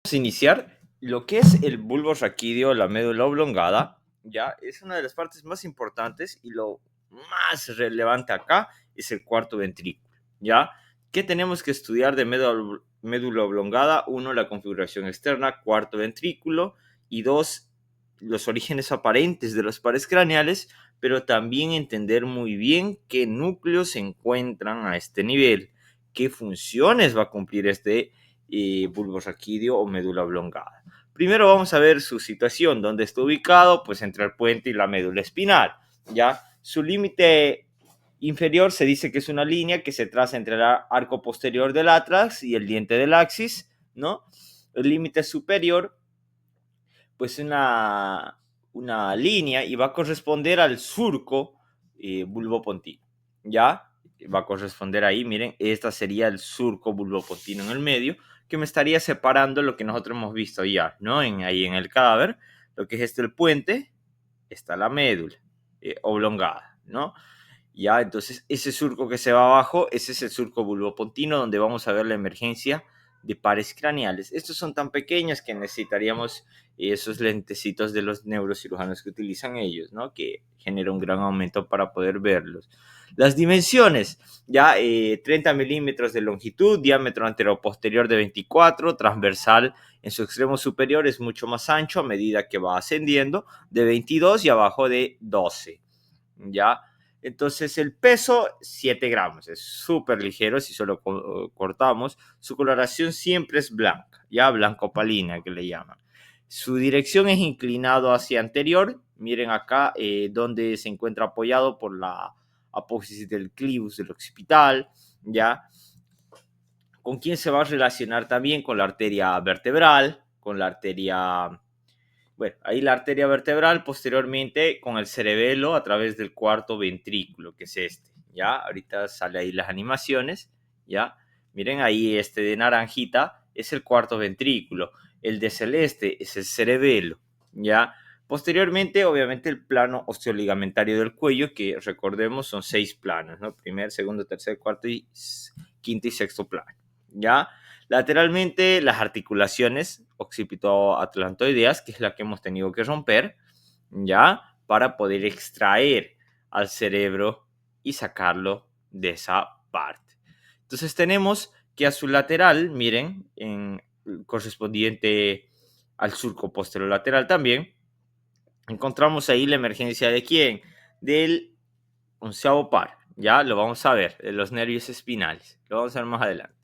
Vamos a iniciar lo que es el bulbo raquídeo, la médula oblongada, ya es una de las partes más importantes y lo más relevante acá es el cuarto ventrículo, ya. ¿Qué tenemos que estudiar de médula oblongada? Uno, la configuración externa, cuarto ventrículo, y dos, los orígenes aparentes de los pares craneales, pero también entender muy bien qué núcleos se encuentran a este nivel, qué funciones va a cumplir este bulbo raquídeo o médula oblongada. Primero vamos a ver su situación, donde está ubicado, pues entre el puente y la médula espinal, ¿ya? Su límite inferior se dice que es una línea que se traza entre el arco posterior del atrax y el diente del axis, ¿no? El límite superior, pues una línea y va a corresponder al surco bulbopontino, ¿ya? Va a corresponder ahí, miren, esta sería el surco bulbopontino en el medio, que me estaría separando lo que nosotros hemos visto ya, ¿no? Ahí en el cadáver, lo que es el puente, está la médula oblongada, ¿no? Ya, entonces ese surco que se va abajo, ese es el surco bulbopontino, donde vamos a ver la emergencia de pares craneales. Estos son tan pequeños que necesitaríamos esos lentecitos de los neurocirujanos que utilizan ellos, ¿no? Que genera un gran aumento para poder verlos. Las dimensiones, ya 30 milímetros de longitud, diámetro anteroposterior de 24, transversal en su extremo superior es mucho más ancho a medida que va ascendiendo, de 22 y abajo de 12, ¿ya? Entonces el peso, 7 gramos, es súper ligero si solo cortamos. Su coloración siempre es blanca, ya blancopalina que le llaman. Su dirección es inclinado hacia anterior. Miren acá donde se encuentra apoyado por la apófisis del clivus del occipital, ya. ¿Con quién se va a relacionar también? Con la arteria vertebral, con la arteria, bueno, ahí la arteria vertebral, posteriormente con el cerebelo a través del cuarto ventrículo, que es este, ¿ya? Ahorita sale ahí las animaciones, ¿ya? Miren ahí este de naranjita es el cuarto ventrículo, el de celeste es el cerebelo, ¿ya? Posteriormente, obviamente, el plano osteoligamentario del cuello, que recordemos son 6 planos, ¿no? Primer, segundo, tercer, cuarto y quinto y sexto plano, ¿ya? Lateralmente, las articulaciones occipito-atlantoideas, que es la que hemos tenido que romper, ¿ya? Para poder extraer al cerebro y sacarlo de esa parte. Entonces tenemos que a su lateral, miren, en correspondiente al surco posterolateral también, encontramos ahí la emergencia de quién? Del onceavo par, ya lo vamos a ver, de los nervios espinales, lo vamos a ver más adelante.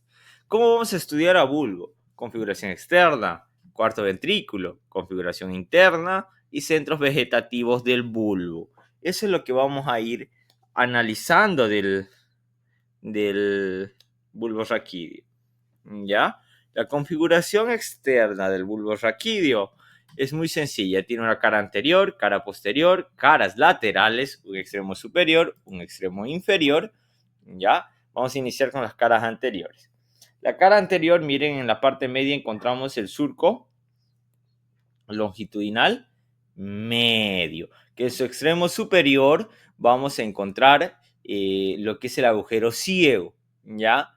¿Cómo vamos a estudiar a bulbo? Configuración externa, cuarto ventrículo, configuración interna y centros vegetativos del bulbo. Eso es lo que vamos a ir analizando del bulbo raquídeo, ¿ya? La configuración externa del bulbo raquídeo es muy sencilla. Tiene una cara anterior, cara posterior, caras laterales, un extremo superior, un extremo inferior, ¿ya? Vamos a iniciar con las caras anteriores. La cara anterior, miren, en la parte media encontramos el surco longitudinal medio, que en su extremo superior vamos a encontrar lo que es el agujero ciego, ¿ya?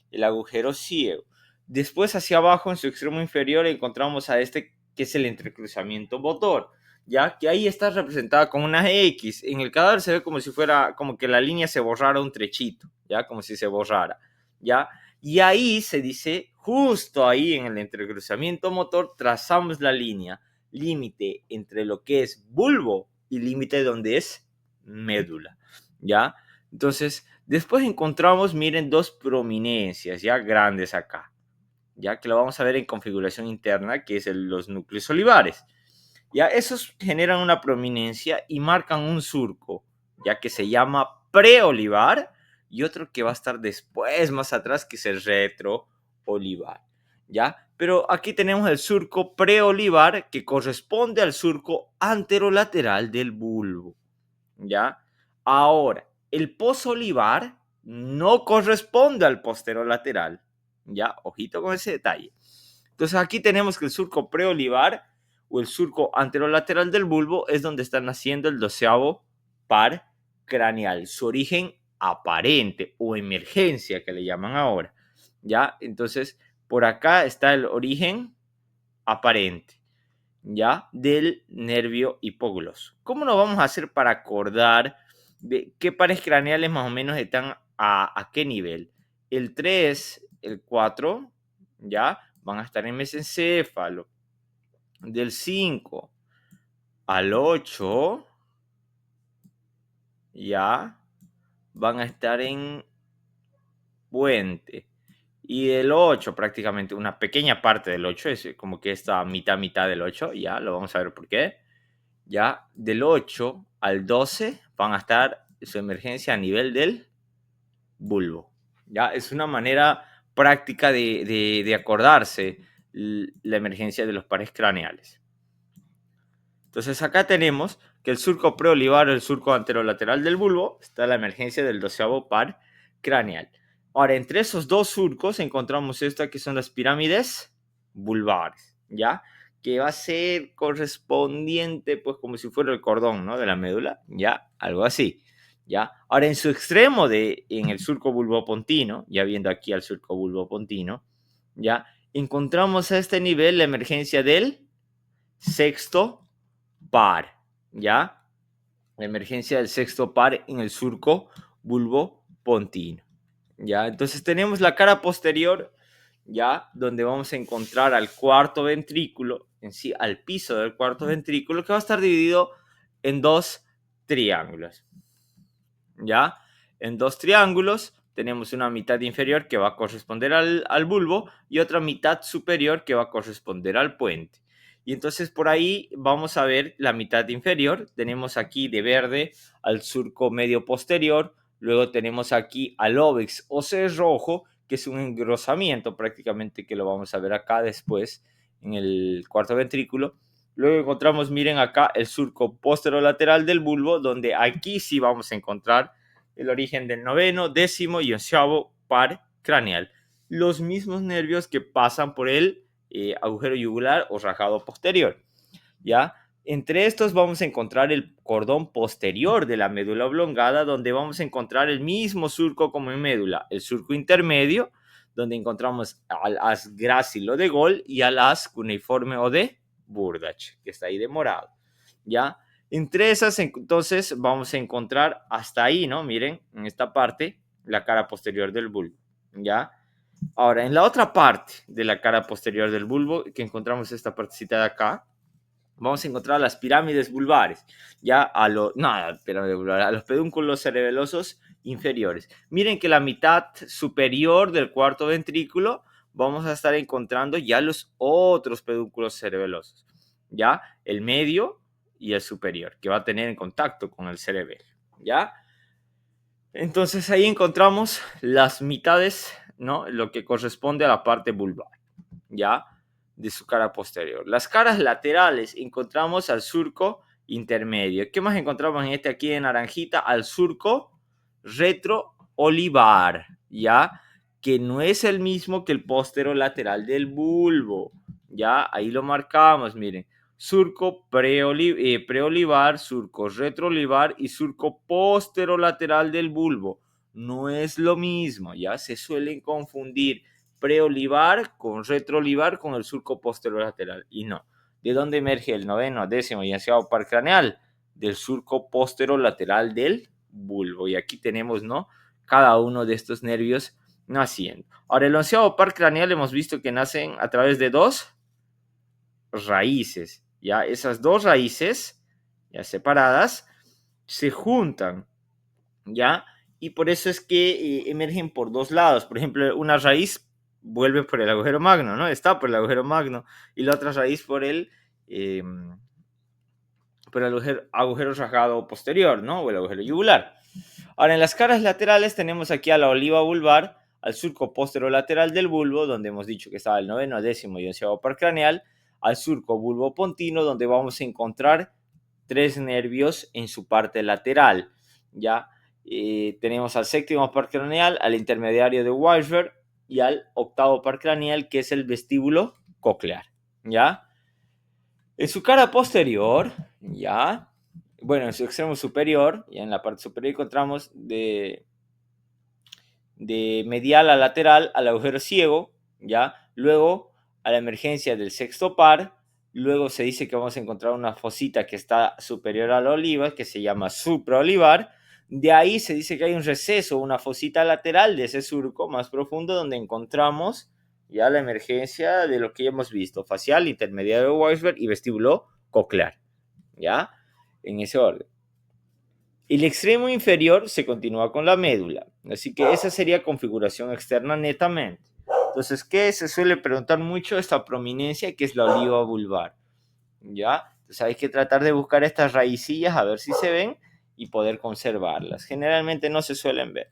El agujero ciego. Después hacia abajo, en su extremo inferior, encontramos a este que es el entrecruzamiento motor, ya que ahí está representada con una X. En el cadáver se ve como si fuera, como que la línea se borrara un trechito, ya, como si se borrara, ya. Y ahí se dice, justo ahí en el entrecruzamiento motor, trazamos la línea, límite entre lo que es bulbo y límite donde es médula, ¿ya? Entonces, después encontramos, miren, dos prominencias ya grandes acá, ya que lo vamos a ver en configuración interna, que es los núcleos olivares. Ya esos generan una prominencia y marcan un surco, ya que se llama preolivar, y otro que va a estar después, más atrás, que es el retroolivar, ¿ya? Pero aquí tenemos el surco preolivar que corresponde al surco anterolateral del bulbo, ¿ya? Ahora, el posolivar no corresponde al posterolateral, ¿ya? Ojito con ese detalle. Entonces aquí tenemos que el surco preolivar o el surco anterolateral del bulbo es donde está naciendo el 12º par craneal, su origen aparente o emergencia que le llaman ahora, ¿ya? Entonces, por acá está el origen aparente, ¿ya? Del nervio hipogloso. ¿Cómo lo vamos a hacer para acordar de qué pares craneales más o menos están a qué nivel? El 3, el 4, ¿ya? Van a estar en mesencéfalo. Del 5 al 8, ¿ya? Van a estar en puente. Y del 8 prácticamente, una pequeña parte del 8, es como que esta mitad del 8, ya lo vamos a ver por qué. Ya del 8 al 12 van a estar su emergencia a nivel del bulbo. Ya es una manera práctica de acordarse la emergencia de los pares craneales. Entonces acá tenemos que el surco preolivar o el surco anterolateral del bulbo está la emergencia del 12º par craneal. Ahora, entre esos dos surcos encontramos esta que son las pirámides vulvares, ¿ya? Que va a ser correspondiente, pues como si fuera el cordón, ¿no? De la médula, ¿ya? Algo así, ¿ya? Ahora, en su extremo en el surco bulbopontino, ya viendo aquí al surco bulbopontino, ¿ya? Encontramos a este nivel la emergencia del sexto par, ¿ya? La emergencia del sexto par en el surco bulbopontino, ¿ya? Entonces tenemos la cara posterior, ¿ya? Donde vamos a encontrar al cuarto ventrículo, en sí, al piso del cuarto ventrículo, que va a estar dividido en dos triángulos, ¿ya? En dos triángulos tenemos una mitad inferior que va a corresponder al bulbo y otra mitad superior que va a corresponder al puente. Y entonces por ahí vamos a ver la mitad inferior. Tenemos aquí de verde al surco medio posterior. Luego tenemos aquí al óbex o rojo, que es un engrosamiento prácticamente, que lo vamos a ver acá después en el cuarto ventrículo. Luego encontramos, miren acá, el surco posterolateral del bulbo, donde aquí sí vamos a encontrar el origen del noveno, décimo y onceavo par craneal. Los mismos nervios que pasan por el agujero yugular o rajado posterior, ¿ya? Entre estos vamos a encontrar el cordón posterior de la médula oblongada, donde vamos a encontrar el mismo surco como en médula, el surco intermedio, donde encontramos al as grácilo de Gol y al as cuneiforme o de Burdach, que está ahí de morado, ¿ya? Entre esas, entonces, vamos a encontrar hasta ahí, ¿no? Miren, en esta parte, la cara posterior del bulbo, ¿ya? Ahora, en la otra parte de la cara posterior del bulbo, que encontramos esta partecita de acá, vamos a encontrar las pirámides vulvares, ya a los pedúnculos cerebelosos inferiores. Miren que la mitad superior del cuarto ventrículo vamos a estar encontrando ya los otros pedúnculos cerebelosos, ya el medio y el superior, que va a tener en contacto con el cerebelo, ya. Entonces ahí encontramos las mitades, ¿no? Lo que corresponde a la parte vulvar, ya, de su cara posterior. Las caras laterales encontramos al surco intermedio. ¿Qué más encontramos en este aquí de naranjita? Al surco retroolivar, ¿ya? Que no es el mismo que el posterolateral del bulbo, ¿ya? Ahí lo marcamos, miren. Surco preolivar, surco retroolivar y surco posterolateral del bulbo. No es lo mismo, ¿ya? Se suelen confundir preolivar con retroolivar con el surco posterolateral. Y no. ¿De dónde emerge el noveno, décimo y onceavo par craneal? Del surco posterolateral del bulbo. Y aquí tenemos, ¿no? Cada uno de estos nervios naciendo. Ahora, el onceavo par craneal hemos visto que nacen a través de dos raíces. Ya esas dos raíces, ya separadas, se juntan, ¿ya? Y por eso es que emergen por dos lados. Por ejemplo, una raíz vuelve por el agujero magno, ¿no? Está por el agujero magno. Y la otra raíz eh, por el agujero rajado posterior, ¿no? O el agujero yugular. Ahora, en las caras laterales tenemos aquí a la oliva vulvar, al surco posterolateral del bulbo, donde hemos dicho que estaba el noveno, décimo y onceavo par craneal, al surco bulbopontino, donde vamos a encontrar tres nervios en su parte lateral, ¿ya? Tenemos al séptimo par craneal, al intermediario de Weisberg y al octavo par craneal, que es el vestíbulo coclear, ¿ya? En su cara posterior, ¿ya? Bueno, en su extremo superior, ya en la parte superior encontramos de medial a lateral al agujero ciego, ¿ya? Luego a la emergencia del sexto par. Luego se dice que vamos a encontrar una fosita que está superior a la oliva, que se llama supraolivar. De ahí se dice que hay un receso, una fosita lateral de ese surco más profundo donde encontramos ya la emergencia de lo que ya hemos visto, facial, intermediario de Weisberg y vestíbulo coclear, ¿ya? En ese orden. El extremo inferior se continúa con la médula, así que esa sería configuración externa netamente. Entonces, ¿qué se suele preguntar mucho? Esta prominencia que es la oliva vulvar, ¿ya? Entonces hay que tratar de buscar estas raicillas a ver si se ven y poder conservarlas. Generalmente no se suelen ver.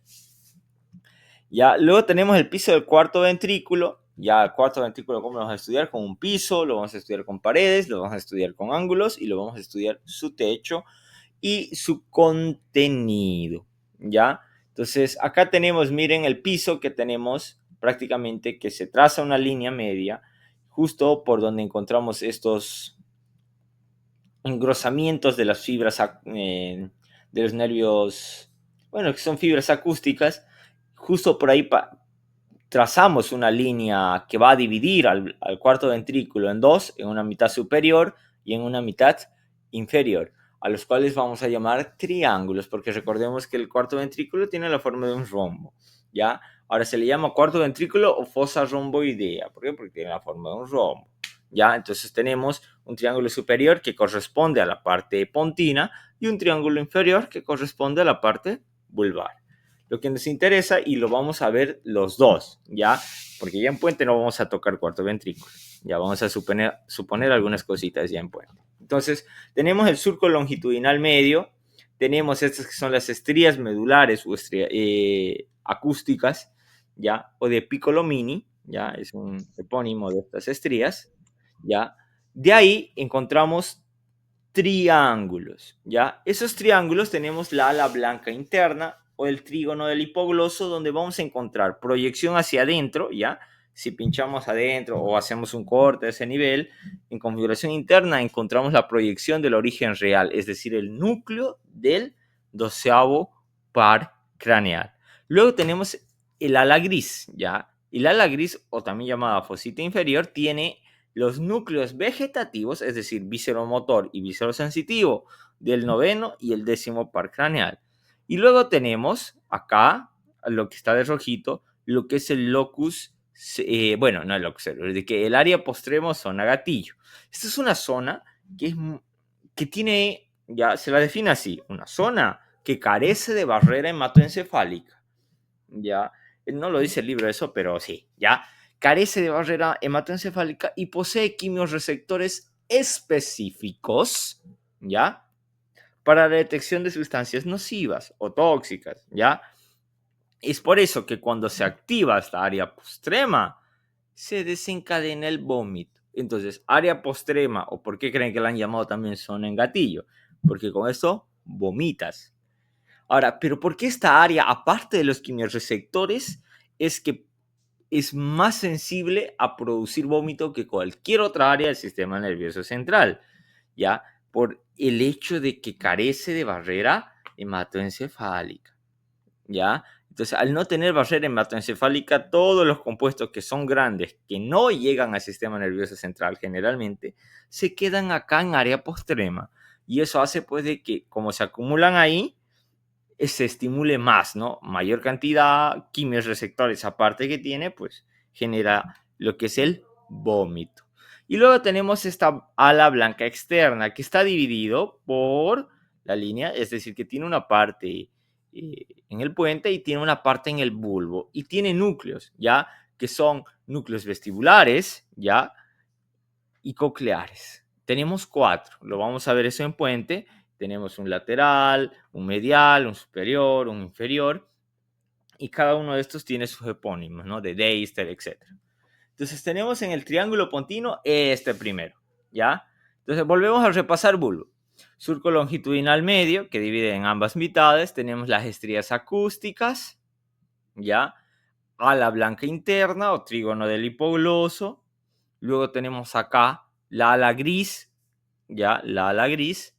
Ya, luego tenemos el piso del cuarto ventrículo. Ya, el cuarto ventrículo, ¿cómo lo vamos a estudiar? Con un piso, lo vamos a estudiar con paredes, lo vamos a estudiar con ángulos y lo vamos a estudiar su techo y su contenido, ¿ya? Entonces, acá tenemos, miren, el piso que tenemos prácticamente que se traza una línea media justo por donde encontramos estos engrosamientos de las fibras de los nervios, bueno, que son fibras acústicas, justo por ahí trazamos una línea que va a dividir al cuarto ventrículo en dos, en una mitad superior y en una mitad inferior, a los cuales vamos a llamar triángulos, porque recordemos que el cuarto ventrículo tiene la forma de un rombo, ¿ya? Ahora se le llama cuarto ventrículo o fosa romboidea. ¿Por qué? Porque tiene la forma de un rombo, ¿ya? Entonces tenemos un triángulo superior que corresponde a la parte pontina y un triángulo inferior que corresponde a la parte vulvar. Lo que nos interesa, y lo vamos a ver los dos, ¿ya? Porque ya en puente no vamos a tocar cuarto ventrículo. Ya vamos a suponer algunas cositas ya en puente. Entonces, tenemos el surco longitudinal medio, tenemos estas que son las estrías medulares o acústicas, ¿ya? O de piccolo mini, ¿ya? Es un epónimo de estas estrías, ¿ya? De ahí encontramos triángulos, ¿ya? Esos triángulos tenemos la ala blanca interna o el trígono del hipogloso, donde vamos a encontrar proyección hacia adentro, ¿ya? Si pinchamos adentro o hacemos un corte a ese nivel, en configuración interna encontramos la proyección del origen real, es decir, el núcleo del doceavo par craneal. Luego tenemos el ala gris, ¿ya? El ala gris, o también llamada fosita inferior, tiene los núcleos vegetativos, es decir, visceromotor y viscerosensitivo del noveno y el décimo par craneal. Y luego tenemos acá, lo que está de rojito, lo que es el locus, bueno, no el locus, de que el área postremo zona gatillo. Esta es una zona que tiene, ya se la define así, una zona que carece de barrera hematoencefálica. Ya, no lo dice el libro eso, pero sí, ya carece de barrera hematoencefálica y posee quimiorreceptores específicos, ¿ya? Para la detección de sustancias nocivas o tóxicas, ¿ya? Es por eso que cuando se activa esta área postrema, se desencadena el vómito. Entonces, área postrema, o por qué creen que la han llamado también zona en gatillo, porque con eso vomitas. Ahora, pero ¿por qué esta área, aparte de los quimiorreceptores, es que es más sensible a producir vómito que cualquier otra área del sistema nervioso central? ¿Ya? Por el hecho de que carece de barrera hematoencefálica, ¿ya? Entonces, al no tener barrera hematoencefálica, todos los compuestos que son grandes, que no llegan al sistema nervioso central generalmente, se quedan acá en área postrema. Y eso hace pues de que, como se acumulan ahí, se estimule más, ¿no? Mayor cantidad, quimiorreceptores aparte que tiene, pues genera lo que es el vómito. Y luego tenemos esta ala blanca externa que está dividido por la línea, es decir, que tiene una parte en el puente y tiene una parte en el bulbo y tiene núcleos, ¿ya? Que son núcleos vestibulares, ¿ya? Y cocleares. Tenemos cuatro, lo vamos a ver eso en puente. Tenemos un lateral, un medial, un superior, un inferior, y cada uno de estos tiene sus epónimos, ¿no? De Deister, etc. Entonces tenemos en el triángulo pontino este primero, ¿ya? Entonces volvemos a repasar bulbo. Surco longitudinal medio, que divide en ambas mitades. Tenemos las estrías acústicas, ¿ya? Ala blanca interna o trígono del hipogloso. Luego tenemos acá la ala gris, ¿ya? La ala gris,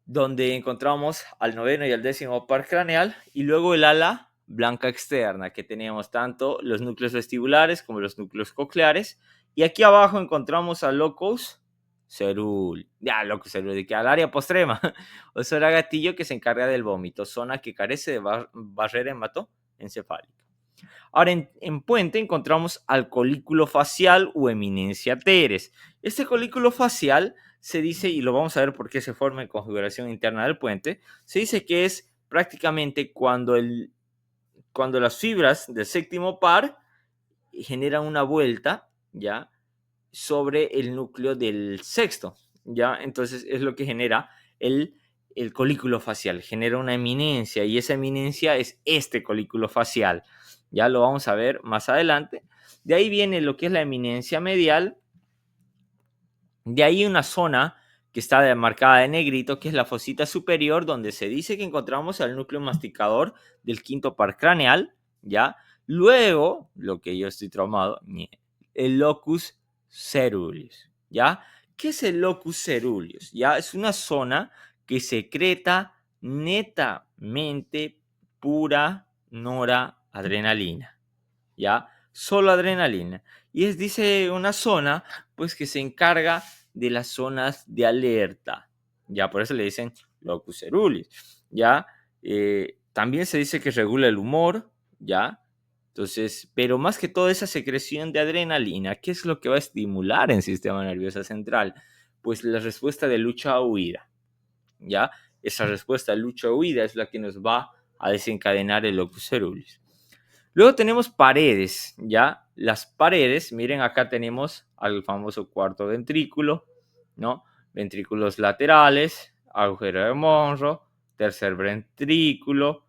donde encontramos al noveno y al décimo par craneal, y luego el ala blanca externa, que tenemos tanto los núcleos vestibulares como los núcleos cocleares. Y aquí abajo encontramos al locus cerul, locus cerul, que al área postrema, o zona gatillo, que se encarga del vómito, zona que carece de barrera hematoencefálica. Ahora, en puente encontramos al colículo facial o eminencia teres. Este colículo facial se dice, y lo vamos a ver por qué se forma en configuración interna del puente, se dice que es prácticamente cuando las fibras del séptimo par generan una vuelta, ¿ya?, sobre el núcleo del sexto, ¿ya? Entonces es lo que genera el colículo facial, genera una eminencia, y esa eminencia es este colículo facial. Ya lo vamos a ver más adelante. De ahí viene lo que es la eminencia medial. De ahí una zona que está marcada de negrito, que es la fosita superior, donde se dice que encontramos el núcleo masticador del quinto par craneal, ¿ya? Luego, lo que yo estoy traumado, el locus ceruleus, ¿ya? ¿Qué es el locus ceruleus? ¿Ya? Es una zona que secreta netamente pura noradrenalina, ¿ya? Solo adrenalina. Y dice una zona, pues, que se encarga de las zonas de alerta, ¿ya? Por eso le dicen locus ceruleus, ¿ya? También se dice que regula el humor, ¿ya? Entonces, pero más que todo esa secreción de adrenalina, ¿qué es lo que va a estimular en el sistema nervioso central? Pues la respuesta de lucha o huida, ¿ya? Esa respuesta de lucha o huida es la que nos va a desencadenar el locus ceruleus. Luego tenemos paredes, ¿ya? Las paredes, miren, acá tenemos al famoso cuarto ventrículo, ¿no? Ventrículos laterales, agujero de Monro, tercer ventrículo,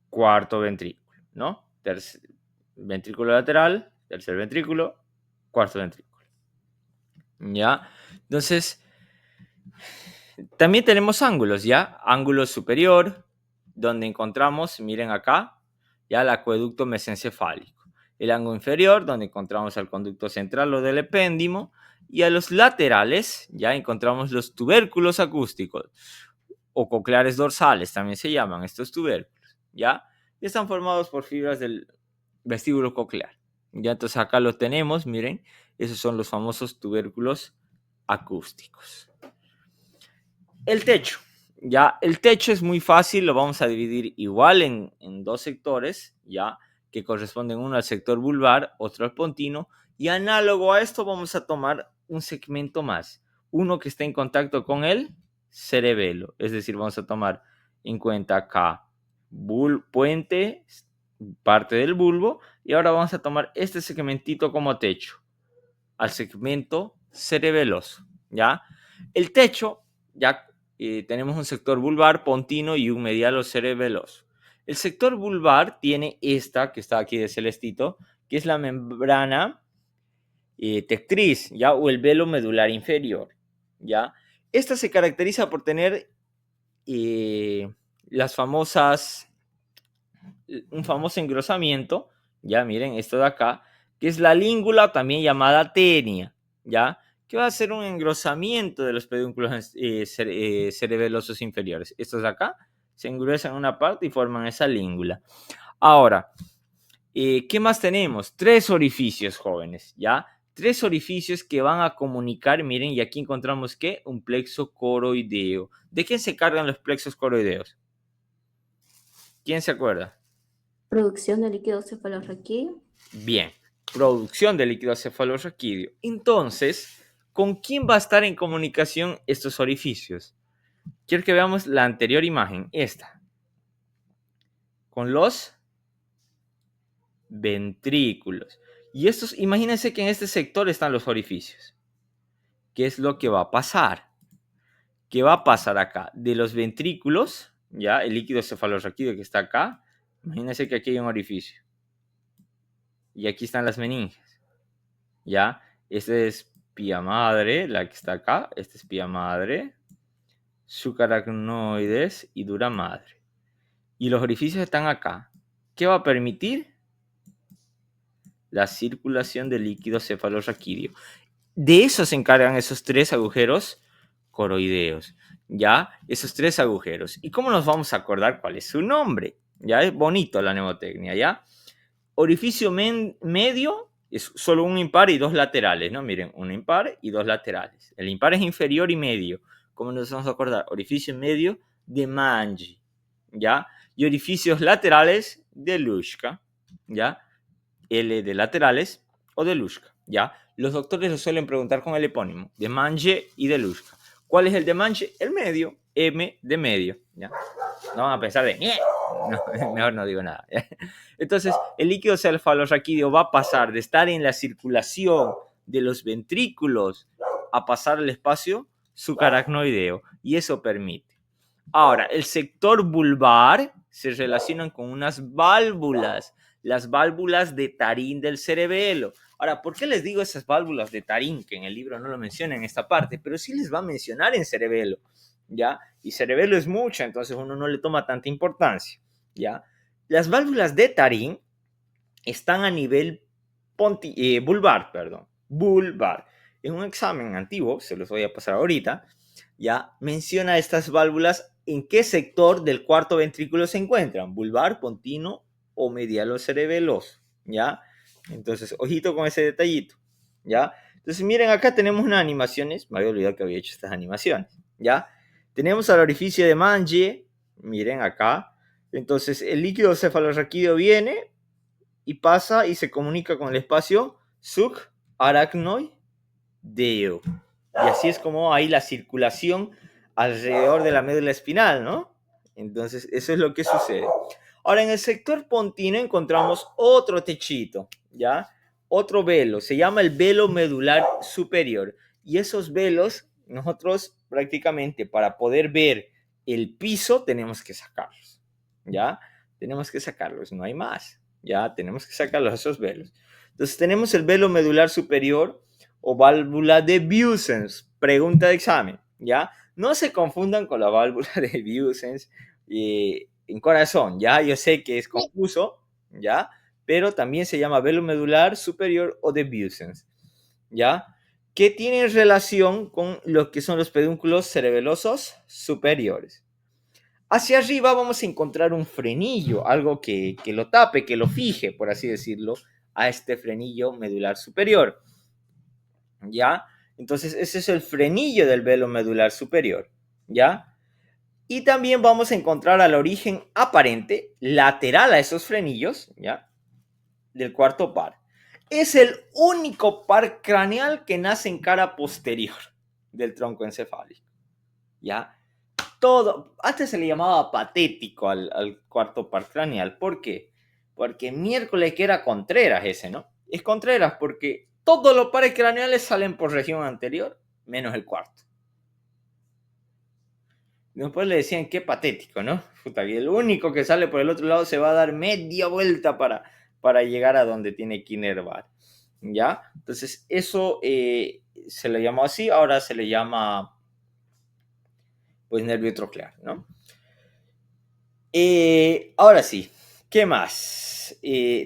cuarto ventrículo, ¿no? Ventrículo lateral, tercer ventrículo, cuarto ventrículo, ¿ya? Entonces, también tenemos ángulos, ¿ya? Ángulo superior, donde encontramos, miren acá, ya el acueducto mesencefálico. El ángulo inferior, donde encontramos el conducto central o del epéndimo. Y a los laterales, ya encontramos los tubérculos acústicos, o cocleares dorsales, también se llaman estos tubérculos, ¿ya? Y están formados por fibras del vestíbulo coclear. Ya, entonces acá lo tenemos, miren, esos son los famosos tubérculos acústicos. El techo. Ya, el techo es muy fácil, lo vamos a dividir igual en dos sectores, ya, que corresponden uno al sector vulvar, otro al pontino, y análogo a esto vamos a tomar un segmento más, uno que está en contacto con el cerebelo, es decir, vamos a tomar en cuenta acá puente, parte del bulbo, y ahora vamos a tomar este segmentito como techo, al segmento cerebeloso, ¿ya? El techo, ya tenemos un sector vulvar, pontino y un medial cerebeloso. El sector vulvar tiene esta, que está aquí de celestito, que es la membrana tectriz, ¿ya? O el velo medular inferior, ¿ya? Esta se caracteriza por tener las famosas, un famoso engrosamiento, ya miren, esto de acá, que es la língula, también llamada tenia, ¿ya? Que va a ser un engrosamiento de los pedúnculos cerebelosos inferiores. Estos de acá se engruesan en una parte y forman esa língula. Ahora, ¿qué más tenemos? Tres orificios, jóvenes, ¿ya? Tres orificios que van a comunicar, miren, y aquí encontramos, ¿qué? Un plexo coroideo. ¿De qué se cargan los plexos coroideos? ¿Quién se acuerda? Producción de líquido cefalorraquídeo. Bien, producción de líquido cefalorraquídeo. Entonces, ¿con quién va a estar en comunicación estos orificios? Quiero que veamos la anterior imagen, esta. Con los ventrículos. Y estos, imagínense que en este sector están los orificios. ¿Qué es lo que va a pasar? ¿Qué va a pasar acá? De los ventrículos, ya, el líquido cefalorraquídeo que está acá, imagínense que aquí hay un orificio. Y aquí están las meninges. ¿Ya? Este es pía madre, la que está acá. Este es pía madre, sucaracnoides y dura madre. Y los orificios están acá. ¿Qué va a permitir? La circulación del líquido cefalorraquídeo. De eso se encargan esos tres agujeros coroideos. ¿Ya? Esos tres agujeros. ¿Y cómo nos vamos a acordar cuál es su nombre? Ya es bonito la mnemotecnia, ¿ya? Orificio medio es solo un impar y dos laterales, ¿no? Miren, un impar y dos laterales. El impar es inferior y medio. ¿Cómo nos vamos a acordar? Orificio medio de Manji, ¿ya? Y orificios laterales de Lushka, ¿ya? L de laterales o de Lushka, ¿ya? Los doctores lo suelen preguntar con el epónimo, de Manje y de Lushka. ¿Cuál es el de Manje? El medio, M de medio, ¿ya? No van a pensar de... No, mejor no digo nada. Entonces, el líquido cefalorraquídeo va a pasar de estar en la circulación de los ventrículos a pasar al espacio subaracnoideo, y eso permite. Ahora, el sector vulvar se relacionan con unas válvulas, las válvulas de Tarín del cerebelo. Ahora, ¿por qué les digo esas válvulas de Tarín? Que en el libro no lo menciona en esta parte, pero sí les va a mencionar en cerebelo, ¿ya? Y cerebelo es mucho, entonces uno no le toma tanta importancia, ¿ya? Las válvulas de Tarín están a nivel vulvar, perdón, vulvar. En un examen antiguo, se los voy a pasar ahorita, ya menciona estas válvulas en qué sector del cuarto ventrículo se encuentran, vulvar, pontino o medialo cerebeloso, ¿ya? Entonces, ojito con ese detallito, ¿ya? Entonces, miren, acá tenemos unas animaciones, me había olvidado que había hecho estas animaciones, ¿ya? Tenemos al orificio de Manje, miren acá, entonces el líquido cefalorraquídeo viene y pasa y se comunica con el espacio subaracnoideo. Y así es como hay la circulación alrededor de la médula espinal, ¿no? Entonces, eso es lo que sucede. Ahora, en el sector pontino encontramos otro techito, ¿ya? Otro velo, se llama el velo medular superior. Y esos velos, nosotros prácticamente para poder ver el piso tenemos que sacarlos, ¿ya? Tenemos que sacarlos, no hay más, ¿ya? Tenemos que sacarlos esos velos. Entonces, tenemos el velo medular superior, o válvula de Busens. Pregunta de examen, ¿ya? No se confundan con la válvula de Busens en corazón, ¿ya? Yo sé que es confuso, ¿ya? Pero también se llama velo medular superior o de Busens, ¿ya? Que tiene relación con lo que son los pedúnculos cerebelosos superiores. Hacia arriba vamos a encontrar un frenillo, algo que lo tape, que lo fije, por así decirlo, a este frenillo medular superior. ¿Ya? Entonces, ese es el frenillo del velo medular superior, ¿ya? Y también vamos a encontrar al origen aparente, lateral a esos frenillos, ¿ya? Del cuarto par. Es el único par craneal que nace en cara posterior del tronco encefálico, ¿ya? Todo, antes se le llamaba patético al cuarto par craneal. ¿Por qué? Porque miércoles que era Contreras ese, ¿no? Es Contreras porque todos los pares craneales salen por región anterior, menos el cuarto. Después le decían, qué patético, ¿no? Puta, y el único que sale por el otro lado se va a dar media vuelta para llegar a donde tiene que inervar, ¿ya? Entonces, eso se le llamó así, ahora se le llama, pues, nervio troclear, ¿no? Ahora sí, ¿qué más?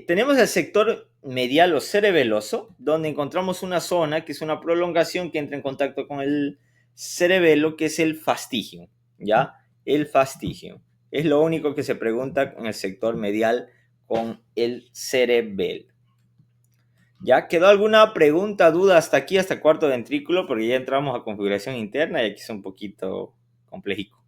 Tenemos el sector medial o cerebeloso, donde encontramos una zona que es una prolongación que entra en contacto con el cerebelo, que es el fastigium, ¿ya? El fastigium. Es lo único que se pregunta en el sector medial con el cerebelo. ¿Ya? ¿Quedó alguna pregunta, duda hasta aquí, hasta cuarto ventrículo? Porque ya entramos a configuración interna y aquí es un poquito complejo.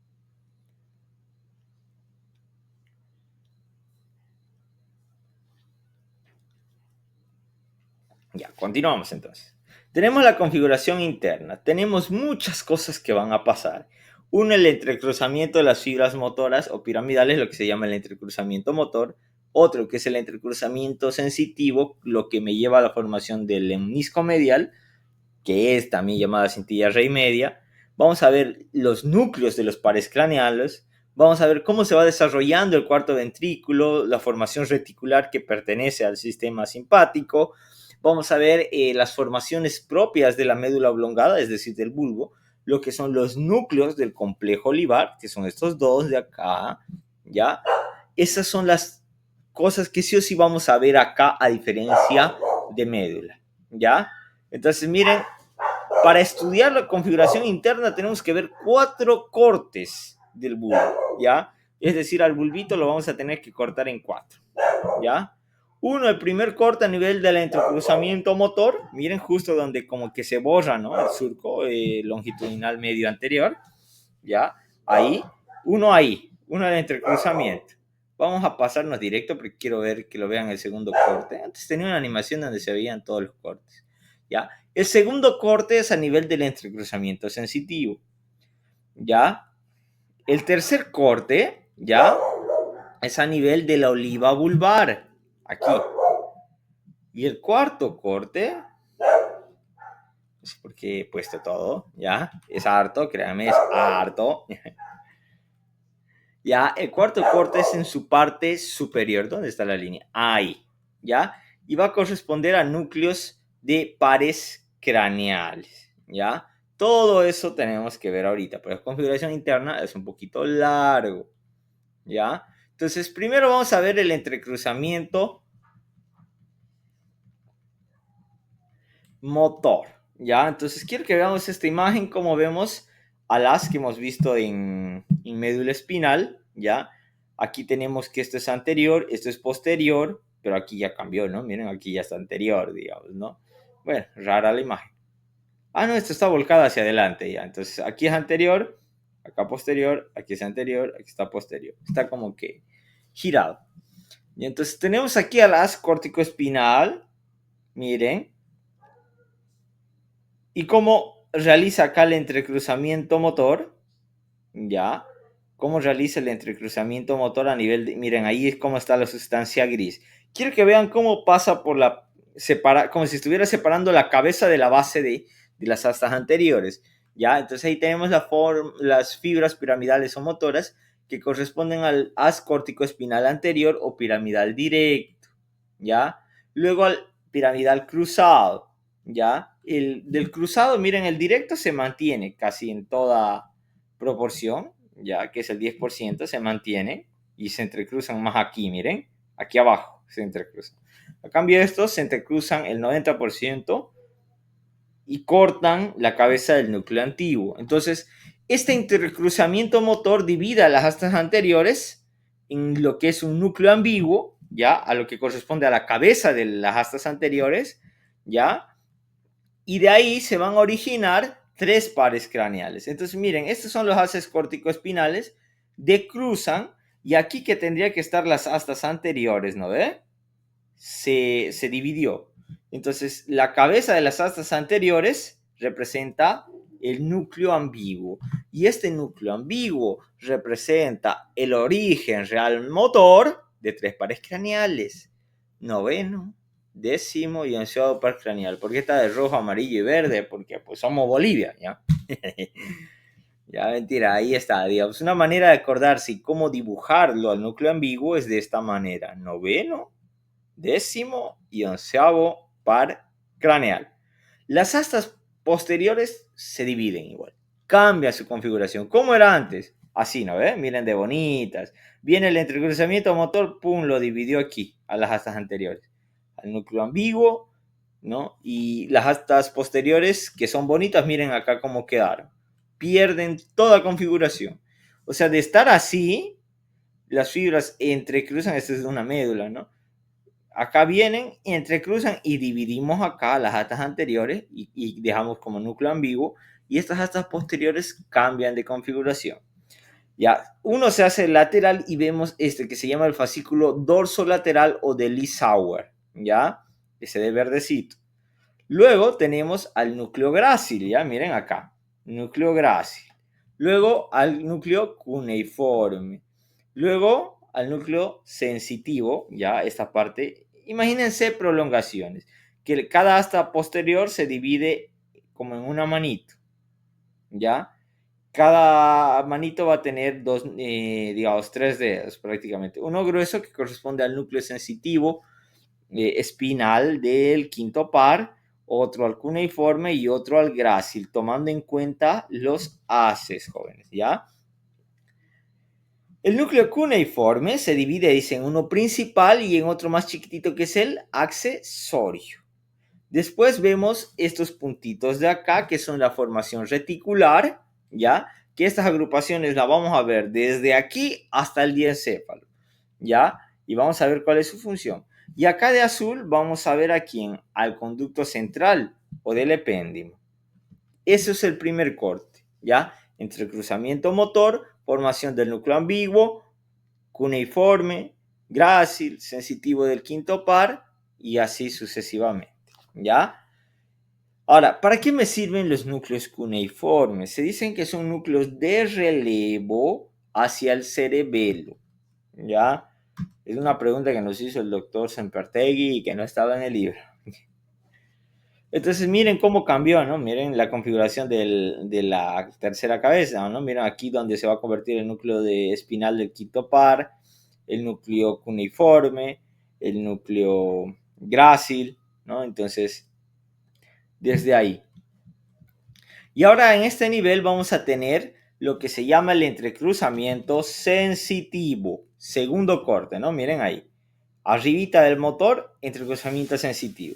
Ya, continuamos entonces. Tenemos la configuración interna. Tenemos muchas cosas que van a pasar. Uno, el entrecruzamiento de las fibras motoras o piramidales, lo que se llama el entrecruzamiento motor. Otro, que es el entrecruzamiento sensitivo, lo que me lleva a la formación del lemnisco medial, que es también llamada cintilla rey media. Vamos a ver los núcleos de los pares craneales. Vamos a ver cómo se va desarrollando el cuarto ventrículo, la formación reticular que pertenece al sistema simpático. Vamos a ver las formaciones propias de la médula oblongada, es decir, del bulbo, lo que son los núcleos del complejo olivar, que son estos dos de acá, ¿ya? Esas son las cosas que sí o sí vamos a ver acá, a diferencia de médula, ¿ya? Entonces, miren, para estudiar la configuración interna tenemos que ver 4 cortes del bulbo, ¿ya? Es decir, al bulbito lo vamos a tener que cortar en 4, ¿ya? Uno, el primer corte a nivel del entrecruzamiento motor, miren justo donde como que se borra, ¿no? El surco longitudinal medio anterior, ¿ya? Uno al entrecruzamiento. Vamos a pasarnos directo porque quiero ver que lo vean el segundo corte. Antes tenía una animación donde se veían todos los cortes, ¿ya? El segundo corte es a nivel del entrecruzamiento sensitivo, ¿ya? El tercer corte, ¿ya? Es a nivel de la oliva vulvar, aquí. Y el cuarto corte, no sé por qué he puesto todo, ¿ya? Es harto, créanme, es harto. Ya, el cuarto corte es en su parte superior. ¿Dónde está la línea? Ahí, ¿ya? Y va a corresponder a núcleos de pares craneales, ¿ya? Todo eso tenemos que ver ahorita, pero la configuración interna es un poquito largo, ¿ya? Entonces, primero vamos a ver el entrecruzamiento motor, ¿ya? Entonces, quiero que veamos esta imagen, como vemos a las que hemos visto en médula espinal, ¿ya? Aquí tenemos que esto es anterior, esto es posterior, pero aquí ya cambió, ¿no? Miren, aquí ya está anterior, digamos, ¿no? Bueno, rara la imagen. Ah, no, esto está volcado hacia adelante ya. Entonces, aquí es anterior, acá posterior, aquí es anterior, aquí está posterior. Está como que girado. Y entonces tenemos aquí a la as córtico-espinal, miren, y cómo realiza acá el entrecruzamiento motor, ¿ya? ¿Cómo realiza el entrecruzamiento motor a nivel de... Miren, ahí es cómo está la sustancia gris. Quiero que vean cómo pasa por la... como si estuviera separando la cabeza de la base de las astas anteriores, ¿ya? Entonces ahí tenemos las fibras piramidales o motoras que corresponden al haz córtico-espinal anterior o piramidal directo, ¿ya? Luego al piramidal cruzado, ¿ya? Del cruzado, miren, el directo se mantiene casi en toda proporción, ya que es el 10%, se mantiene y se entrecruzan más aquí, miren, aquí abajo se entrecruzan. A cambio de estos, se entrecruzan el 90% y cortan la cabeza del núcleo antiguo. Entonces, este intercruzamiento motor divide a las astas anteriores en lo que es un núcleo ambiguo, ya, a lo que corresponde a la cabeza de las astas anteriores, ya, y de ahí se van a originar 3 pares craneales. Entonces, miren, estos son los haces córtico-espinales, decruzan, y aquí que tendría que estar las astas anteriores, ¿no ve? Se dividió. Entonces, la cabeza de las astas anteriores representa el núcleo ambiguo, y este núcleo ambiguo representa el origen real motor de 3 pares craneales: noveno, décimo y onceavo par craneal. ¿Por qué está de rojo, amarillo y verde? Porque pues somos Bolivia, ¿ya? Ya, mentira, ahí está, digamos. Una manera de acordarse y cómo dibujarlo al núcleo ambiguo es de esta manera: noveno, décimo y onceavo par craneal. Las astas posteriores se dividen igual, cambia su configuración. ¿Cómo era antes? Así, ¿no ve? Miren de bonitas. Viene el entrecruzamiento motor, pum, lo dividió aquí, a las astas anteriores, al núcleo ambiguo, ¿no? Y las astas posteriores, que son bonitas, miren acá cómo quedaron. Pierden toda configuración. O sea, de estar así, las fibras entrecruzan, esto es una médula, ¿no? Acá vienen, entrecruzan y dividimos acá las astas anteriores y dejamos como núcleo ambiguo, y estas astas posteriores cambian de configuración. Ya, uno se hace lateral y vemos este que se llama el fascículo dorsolateral o de Lee-Sauer, ¿ya? Ese de verdecito. Luego tenemos al núcleo grácil, ¿ya? Miren acá, núcleo grácil. Luego al núcleo cuneiforme. Luego al núcleo sensitivo, ya esta parte. Imagínense prolongaciones, que cada asta posterior se divide como en una manito, ¿ya? Cada manito va a tener dos, digamos, 3 dedos prácticamente. Uno grueso que corresponde al núcleo sensitivo espinal del quinto par, otro al cuneiforme y otro al grácil, tomando en cuenta los haces, jóvenes, ¿ya? El núcleo cuneiforme se divide, dice, en uno principal y en otro más chiquitito que es el accesorio. Después vemos estos puntitos de acá que son la formación reticular, ¿ya? que estas agrupaciones las vamos a ver desde aquí hasta el diencéfalo, ¿ya? Y vamos a ver cuál es su función. Y acá de azul vamos a ver a quién, al conducto central o del epéndimo. Eso es el primer corte, ¿ya? Entrecruzamiento motor, formación del núcleo ambiguo, cuneiforme, grácil, sensitivo del quinto par y así sucesivamente, ¿ya? Ahora, ¿para qué me sirven los núcleos cuneiformes? Se dicen que son núcleos de relevo hacia el cerebelo, ¿ya? Es una pregunta que nos hizo el doctor Sempertegui y que no estaba en el libro. Entonces miren cómo cambió, ¿no? Miren la configuración de la tercera cabeza, ¿no? Miren aquí donde se va a convertir el núcleo de espinal del quinto par, el núcleo cuneiforme, el núcleo grácil, ¿no? Entonces, desde ahí. Y ahora en este nivel vamos a tener lo que se llama el entrecruzamiento sensitivo, segundo corte, ¿no? Miren ahí. Arribita del motor, entrecruzamiento sensitivo.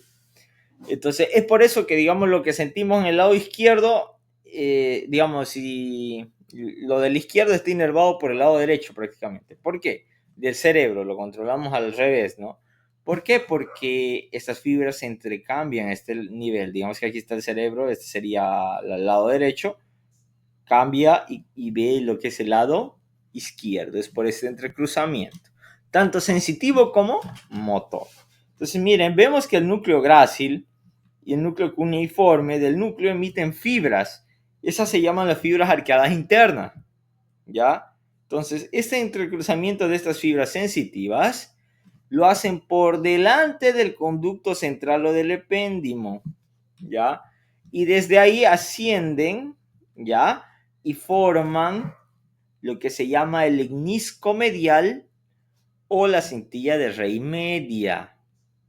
Entonces, es por eso que, digamos, lo que sentimos en el lado izquierdo, digamos, si lo del izquierdo está inervado por el lado derecho prácticamente. ¿Por qué? Del cerebro, lo controlamos al revés, ¿no? ¿Por qué? Porque estas fibras se intercambian a este nivel. Digamos que aquí está el cerebro, este sería el lado derecho, cambia y ve lo que es el lado izquierdo. Es por este entrecruzamiento, tanto sensitivo como motor. Entonces, miren, vemos que el núcleo grácil y el núcleo cuneiforme del núcleo emiten fibras. Esas se llaman las fibras arqueadas internas, ¿ya? Entonces, este entrecruzamiento de estas fibras sensitivas lo hacen por delante del conducto central o del epéndimo, ¿ya? Y desde ahí ascienden, ¿ya? Y forman lo que se llama el ignisco medial o la cintilla de Rey media,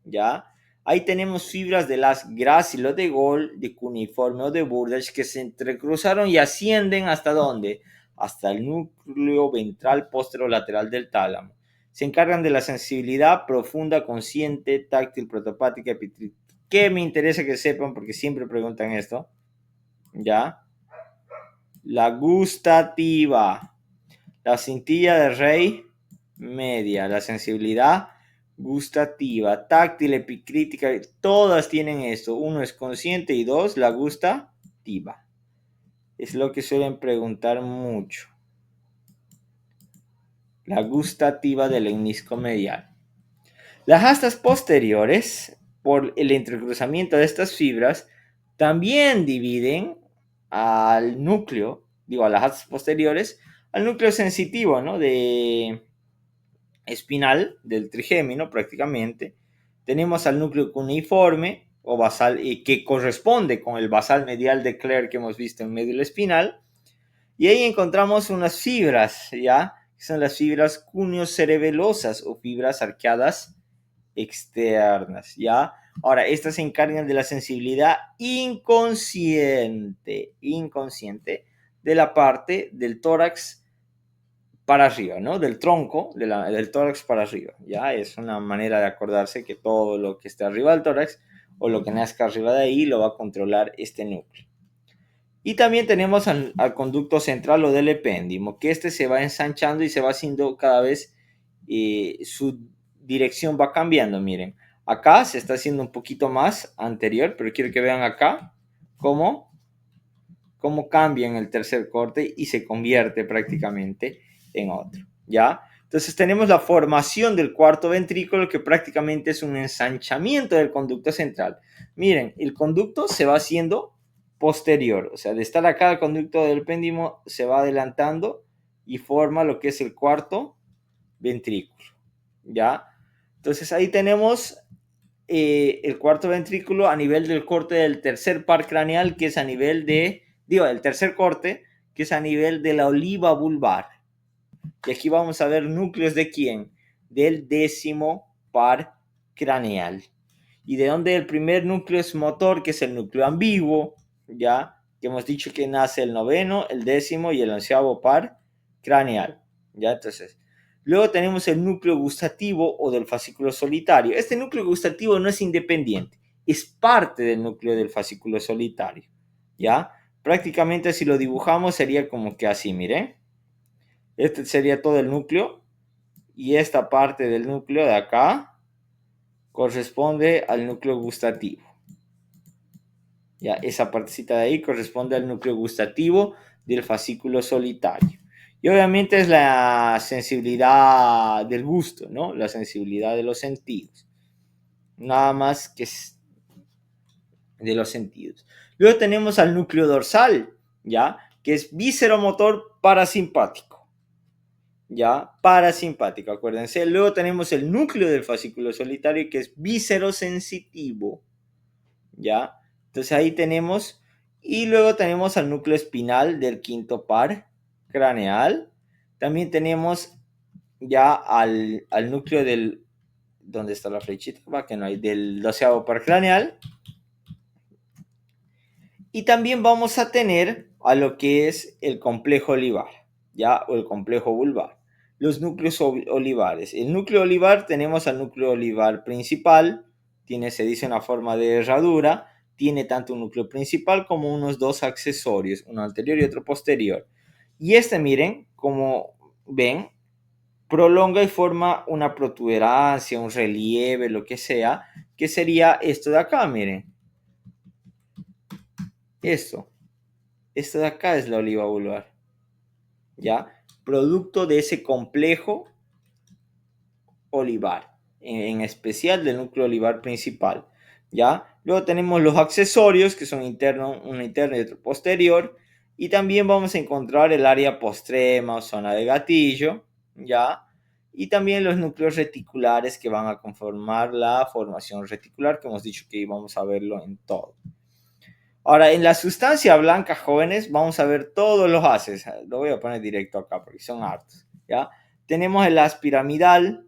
¿ya? Ahí tenemos fibras de las grácil o de Gol, de cuneiforme o de Burdach que se entrecruzaron y ascienden ¿hasta dónde? Hasta el núcleo ventral posterolateral del tálamo. Se encargan de la sensibilidad profunda, consciente, táctil, protopática, epitrítica. ¿Qué me interesa que sepan? Porque siempre preguntan esto, ¿ya? La gustativa, la cintilla de Rey media, la sensibilidad gustativa, táctil, epicrítica, todas tienen esto. Uno es consciente y dos, la gustativa. Es lo que suelen preguntar mucho. La gustativa del lemnisco medial. Las astas posteriores, por el entrecruzamiento de estas fibras, también dividen al núcleo, digo, a las astas posteriores, al núcleo sensitivo, ¿no? De espinal del trigémino prácticamente. Tenemos al núcleo cuneiforme o basal, que corresponde con el basal medial de Claire que hemos visto en medio del espinal. Y ahí encontramos unas fibras, ¿ya? Que son las fibras cuneo-cerebelosas o fibras arqueadas externas, ¿ya? Ahora, estas se encargan de la sensibilidad inconsciente de la parte del tórax para arriba, ¿no? Del tronco, del tórax para arriba, ¿ya? Es una manera de acordarse que todo lo que esté arriba del tórax o lo que nazca arriba de ahí lo va a controlar este núcleo. Y también tenemos al conducto central o del epéndimo, que este se va ensanchando y se va haciendo cada vez, su dirección va cambiando, miren. Acá se está haciendo un poquito más anterior, pero quiero que vean acá cómo cambia en el tercer corte y se convierte prácticamente en otro, ¿ya? Entonces tenemos la formación del cuarto ventrículo que prácticamente es un ensanchamiento del conducto central. Miren, el conducto se va haciendo posterior, o sea, de estar acá el conducto del epéndimo se va adelantando y forma lo que es el cuarto ventrículo, ¿ya? Entonces ahí tenemos el cuarto ventrículo a nivel del corte del tercer par craneal, que es a nivel el tercer corte, que es a nivel de la oliva vulvar. Y aquí vamos a ver núcleos de quién, del décimo par craneal. Y de donde el primer núcleo es motor, que es el núcleo ambiguo, ya, que hemos dicho que nace el noveno, el décimo y el onceavo par craneal, ya, entonces. Luego tenemos el núcleo gustativo o del fascículo solitario. Este núcleo gustativo no es independiente, es parte del núcleo del fascículo solitario, ¿ya? prácticamente si lo dibujamos sería como que así, miren. Este sería todo el núcleo y esta parte del núcleo de acá corresponde al núcleo gustativo. Ya, esa partecita de ahí corresponde al núcleo gustativo del fascículo solitario. Y obviamente es la sensibilidad del gusto, ¿no? La sensibilidad de los sentidos. Nada más que de los sentidos. Luego tenemos al núcleo dorsal, ¿ya? Que es visceromotor parasimpático. ¿Ya? Parasimpático, acuérdense. Luego tenemos el núcleo del fascículo solitario, que es viscerosensitivo. ¿Ya? Entonces ahí tenemos, y luego tenemos al núcleo espinal del quinto par craneal. También tenemos ya al núcleo del, ¿dónde está la flechita? Va, que no hay, del doceavo par craneal. Y también vamos a tener a lo que es el complejo olivar, ¿ya? O el complejo vulvar. Los núcleos olivares. El núcleo olivar, tenemos al núcleo olivar principal, se dice una forma de herradura, tiene tanto un núcleo principal como unos dos accesorios, uno anterior y otro posterior. Y este, miren, como ven, prolonga y forma una protuberancia, un relieve, lo que sea, que sería esto de acá, miren. Esto de acá es la oliva vulvar, ¿ya? Producto de ese complejo olivar, en especial del núcleo olivar principal, ¿ya? Luego tenemos los accesorios, que son interno, uno interno y otro posterior, y también vamos a encontrar el área postrema o zona de gatillo, ¿ya? Y también los núcleos reticulares que van a conformar la formación reticular, que hemos dicho que íbamos a verlo en todo. Ahora, en la sustancia blanca, jóvenes, vamos a ver todos los haces. Lo voy a poner directo acá porque son hartos, ¿ya? Tenemos el haz piramidal,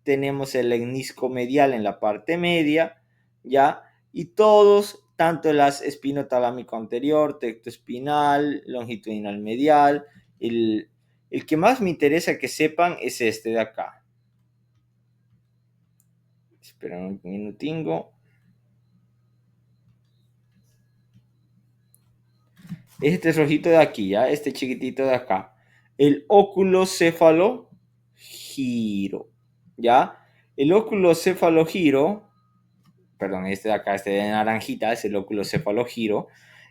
tenemos el lemnisco medial en la parte media, ¿ya? Y todos, tanto el haz espinotalámico anterior, tecto espinal, longitudinal medial, el que más me interesa que sepan es este de acá. Espera un minutingo. Este rojito de aquí, ¿ya? Este chiquitito de acá. El oculocefalogiro, ¿ya? El oculocefalogiro, perdón, este de acá, este de naranjita, es el oculocefalogiro.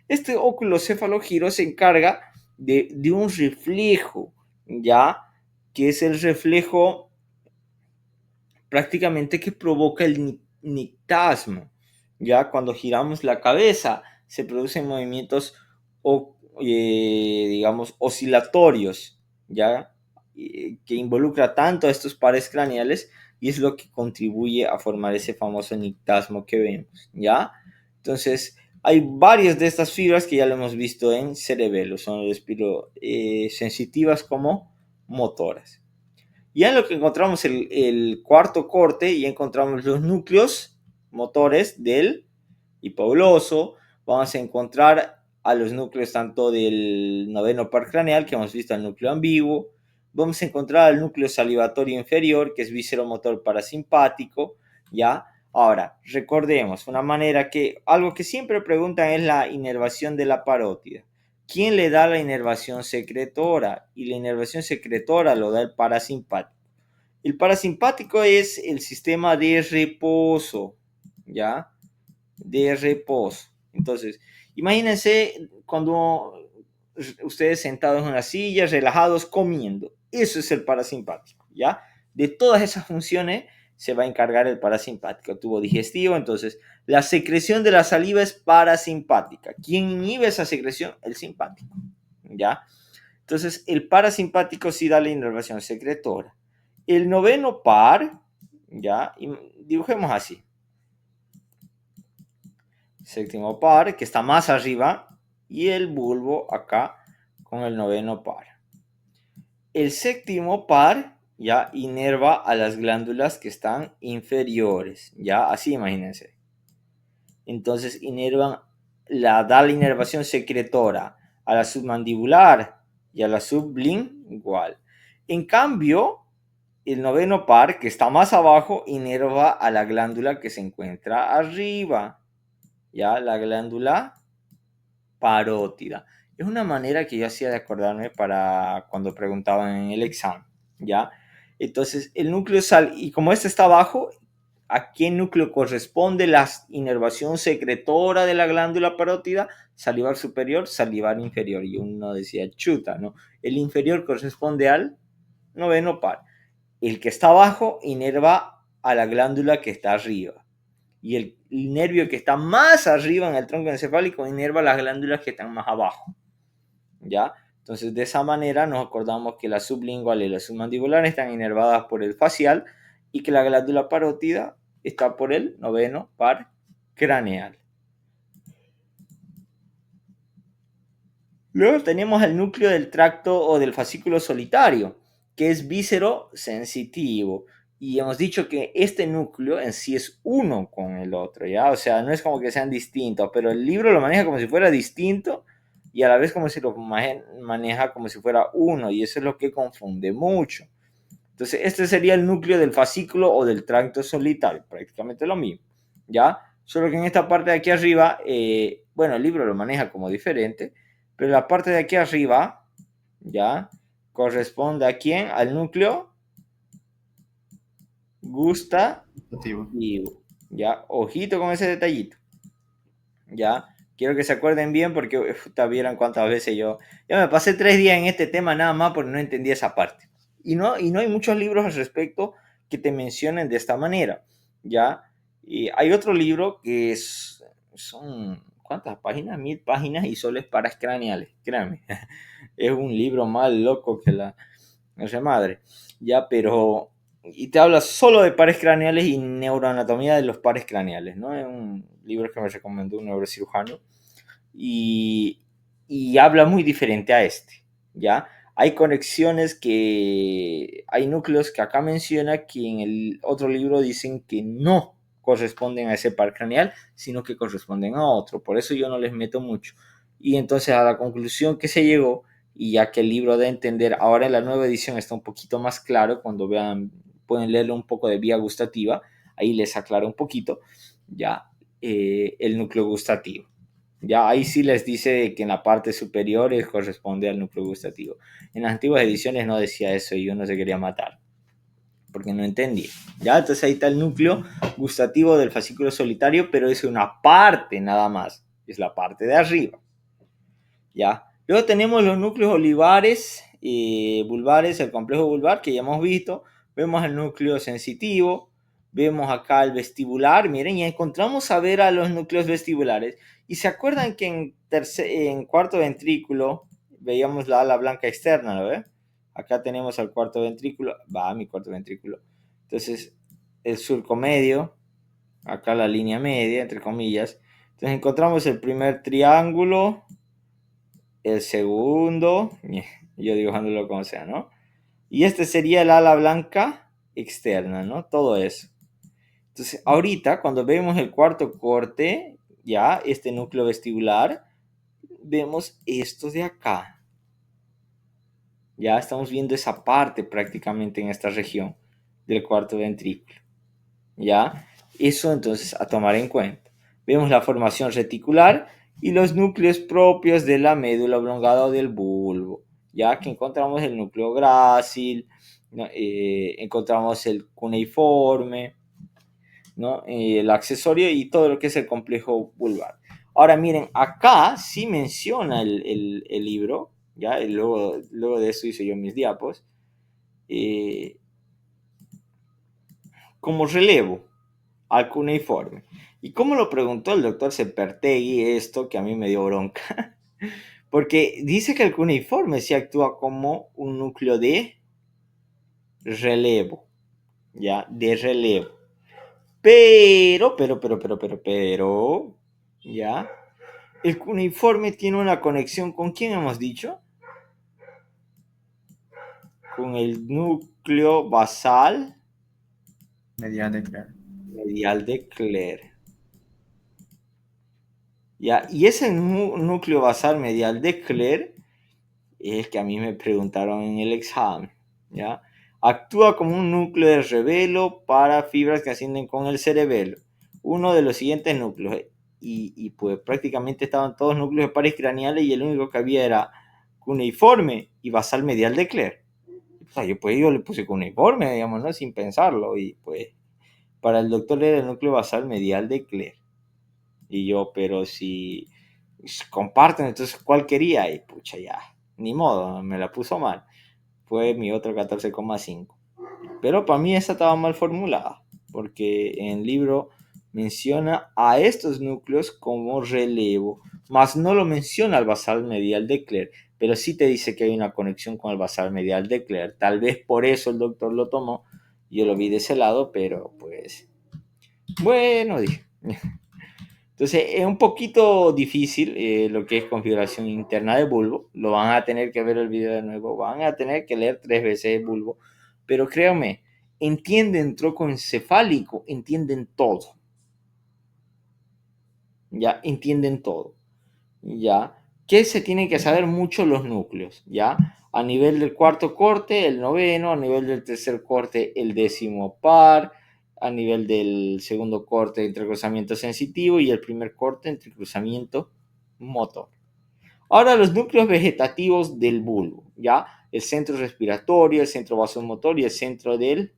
Este oculocefalogiro se encarga de un reflejo, ¿ya? Que es el reflejo prácticamente que provoca el nictasmo, ¿ya? Cuando giramos la cabeza se producen movimientos digamos, oscilatorios, ¿ya? Que involucra tanto a estos pares craneales y es lo que contribuye a formar ese famoso nictasmo que vemos, ¿ya? Entonces, hay varias de estas fibras que ya lo hemos visto en cerebelo, son sensitivas como motoras. Ya en lo que encontramos el cuarto corte, y encontramos los núcleos motores del hipoglosso, vamos a encontrar a los núcleos tanto del noveno par craneal, que hemos visto el núcleo ambiguo, vamos a encontrar al núcleo salivatorio inferior, que es visceromotor parasimpático, ¿ya? Ahora, recordemos, algo que siempre preguntan es la inervación de la parótida. ¿Quién le da la inervación secretora? Y la inervación secretora lo da el parasimpático. El parasimpático es el sistema de reposo, ¿ya? De reposo. Entonces, imagínense cuando ustedes sentados en una silla, relajados, comiendo. Eso es el parasimpático, ¿ya? De todas esas funciones se va a encargar el parasimpático, tubo digestivo. Entonces, la secreción de la saliva es parasimpática. ¿Quién inhibe esa secreción? El simpático, ¿ya? Entonces, el parasimpático sí da la inervación secretora. El noveno par, ¿ya? Dibujemos así. Séptimo par, que está más arriba, y el bulbo acá con el noveno par. El séptimo par ya inerva a las glándulas que están inferiores, ya así imagínense. Entonces da la inervación secretora a la submandibular y a la sublingual. En cambio, el noveno par, que está más abajo, inerva a la glándula que se encuentra arriba. Ya, la glándula parótida. Es una manera que yo hacía de acordarme para cuando preguntaban en el examen, ¿ya? Entonces, el núcleo y como este está abajo, ¿a qué núcleo corresponde la inervación secretora de la glándula parótida? Salivar superior, salivar inferior. Y uno decía, chuta, ¿no? El inferior corresponde al noveno par. El que está abajo inerva a la glándula que está arriba. Y el nervio que está más arriba en el tronco encefálico inerva las glándulas que están más abajo. ¿Ya? Entonces, de esa manera nos acordamos que la sublingual y la submandibular están inervadas por el facial y que la glándula parótida está por el noveno par craneal. Luego tenemos el núcleo del tracto o del fascículo solitario, que es víscero sensitivo. Y hemos dicho que este núcleo en sí es uno con el otro, ¿ya? O sea, no es como que sean distintos, pero el libro lo maneja como si fuera distinto y a la vez como si lo maneja como si fuera uno, y eso es lo que confunde mucho. Entonces, este sería el núcleo del fascículo o del tracto solitario, prácticamente lo mismo, ¿ya? Solo que en esta parte de aquí arriba, bueno, el libro lo maneja como diferente, pero la parte de aquí arriba, ¿ya? Corresponde a quién? Al núcleo gustativo, ¿ya? Ojito con ese detallito, ¿ya? Quiero que se acuerden bien porque vieron cuántas veces yo me pasé 3 días en este tema nada más porque no entendí esa parte. Y no hay muchos libros al respecto que te mencionen de esta manera, ¿ya? Y hay otro libro que son, ¿cuántas páginas? 1000 páginas y solo es pares craneales, créanme. Es un libro más loco que la madre, ¿ya? Pero, y te habla solo de pares craneales y neuroanatomía de los pares craneales, ¿no? Es un libro que me recomendó un neurocirujano y habla muy diferente a este, ¿ya? Hay conexiones hay núcleos que acá menciona que en el otro libro dicen que no corresponden a ese par craneal, sino que corresponden a otro. Por eso yo no les meto mucho. Y entonces a la conclusión que se llegó, y ya que el libro de entender, ahora en la nueva edición está un poquito más claro, cuando vean, pueden leerlo un poco de vía gustativa, ahí les aclaro un poquito, ya, el núcleo gustativo. Ya ahí sí les dice que en la parte superior corresponde al núcleo gustativo. En las antiguas ediciones no decía eso y uno se quería matar porque no entendía. Ya, entonces ahí está el núcleo gustativo del fascículo solitario, pero es una parte nada más, es la parte de arriba. Ya. Luego tenemos los núcleos olivares, vulvares, el complejo vulvar que ya hemos visto. Vemos el núcleo sensitivo, vemos acá el vestibular, miren, y encontramos a ver a los núcleos vestibulares. Y se acuerdan que en cuarto ventrículo veíamos la ala blanca externa, ¿no ve? Acá tenemos al cuarto ventrículo, mi cuarto ventrículo. Entonces, el surco medio, acá la línea media, entre comillas. Entonces encontramos el primer triángulo, el segundo, yo dibujándolo como sea, ¿no? Y este sería el ala blanca externa, ¿no? Todo eso. Entonces, ahorita, cuando vemos el cuarto corte, ya, este núcleo vestibular, vemos esto de acá. Ya estamos viendo esa parte prácticamente en esta región del cuarto ventrículo. ¿Ya? Eso entonces a tomar en cuenta. Vemos la formación reticular y los núcleos propios de la médula oblongada o del bulbo, ya que encontramos el núcleo grácil, ¿no? Encontramos el cuneiforme, ¿no? El accesorio y todo lo que es el complejo vulvar. Ahora miren, acá sí menciona el libro, ¿ya? Y luego de eso hice yo mis diapos, como relevo al cuneiforme. ¿Y cómo lo preguntó el doctor Sepertegui esto que a mí me dio bronca? Porque dice que el cuneiforme sí actúa como un núcleo de relevo, ¿ya? De relevo. Pero, ¿ya? El cuneiforme tiene una conexión con ¿quién hemos dicho? Con el núcleo basal Medial de Claire. medial de Claire. ¿Ya? Y ese núcleo basal medial de Claire es que a mí me preguntaron en el examen, ¿ya? Actúa como un núcleo de revelo para fibras que ascienden con el cerebelo. Uno de los siguientes núcleos. y pues prácticamente estaban todos núcleos de pares craneales y el único que había era cuneiforme y basal medial de Cler. O sea, yo le puse cuneiforme, digamos, ¿no? Sin pensarlo, y pues para el doctor era el núcleo basal medial de Cler. Y yo, pero si comparten, entonces ¿cuál quería? Y pucha, ya, ni modo, me la puso mal. Fue mi otro 14,5. Pero para mí esa estaba mal formulada, porque en el libro menciona a estos núcleos como relevo, más no lo menciona al basal medial de Cler, pero sí te dice que hay una conexión con el basal medial de Cler. Tal vez por eso el doctor lo tomó, yo lo vi de ese lado, pero pues, bueno, dije. Entonces es un poquito difícil lo que es configuración interna de bulbo. Lo van a tener que ver el video de nuevo. Van a tener que leer 3 veces el bulbo. Pero créanme, entienden trocoencefálico, entienden todo. Ya, entienden todo. Ya, que se tienen que saber mucho los núcleos. Ya, a nivel del cuarto corte, el noveno. A nivel del tercer corte, el 10º par. A nivel del segundo corte, entre cruzamiento sensitivo, y el primer corte, entre cruzamiento motor. Ahora los núcleos vegetativos del bulbo, ¿ya? El centro respiratorio, el centro vasomotor y el centro del